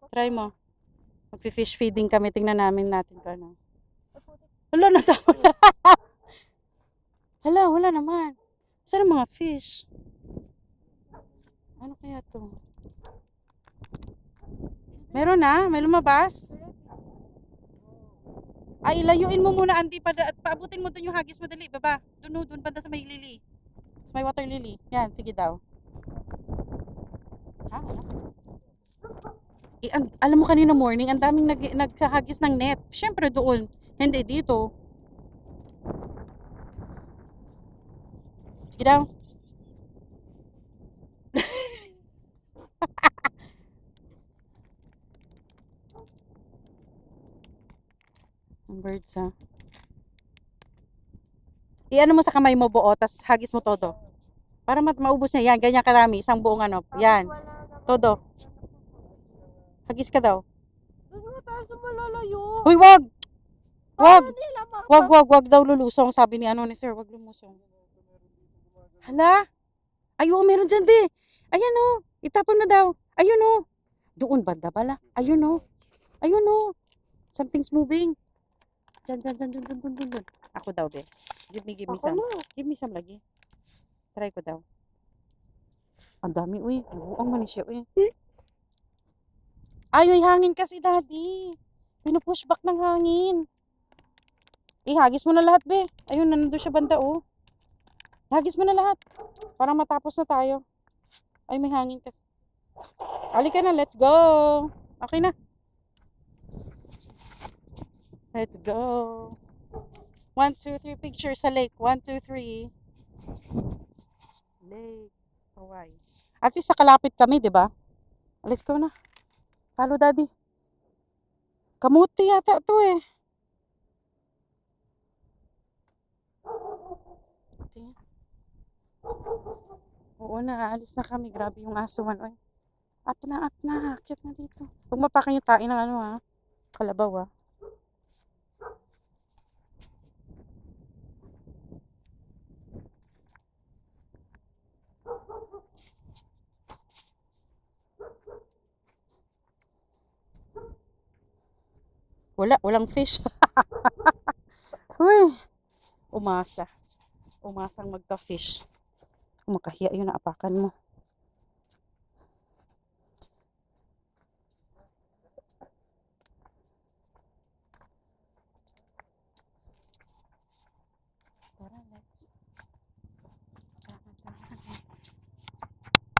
Try mo. Magfi-fish feeding kami. Tingnan natin kung ano. Wala na tama. Hala, wala naman. Saan ang mga fish? Ano kaya to? Meron na? May lumabas? Ay, layuin mo muna, Auntie, at paabutin mo dun yung hagis madali. Baba. Dun banda sa may lily. Sa may water lily. Yan, sige daw. Ha? Wala? Alam mo kanina morning, ang daming nagsahagis ng net. Siyempre doon. Hindi dito. Sige daw. Ang birds ha. I-ano mo sa kamay mo buo, tas hagis mo todo. Para maubos niya. Yan, ganyan karami. Isang buong ano. Yan. Todo. Hagis ka daw. Doon nga tayo sa malalayo. Uy, wag! Wag! Hindi lamang. Wag daw lulusong. Sabi ni sir, wag lumusong. Hala? Ay, oo, meron dyan, be. Ayan o. Itapon na daw. Ayun o. Doon banda pala. Ayun o. Ayun o. Something's moving. Dyan. Ako daw, be. Give me some. Give me some lagi. Try ko daw. Ang dami, uy. Nabuang manis siya, uy. Ay, hangin kasi, daddy. Pinupush back ng hangin. Hagis mo na lahat, be. Ayun, nandun siya banda, oh. Hagis mo na lahat. Para matapos na tayo. Ay, may hangin kasi. Halika na, let's go. Okay na. Let's go. 1, 2, 3 pictures sa lake. 1, 2, 3. Lake. Hawaii. At least sa kalapit kami, di ba? Let's go na. Follow, daddy. Kamuti yata to eh. Oo na, aalis na kami. Grabe yung aso man. Oy. Up na. Akit na dito. Huwag mapakan yung tain ng ano ha. Kalabaw ha. Walang fish. Uy. Umasang magka-fish. Makahiya yun, naapakan mo.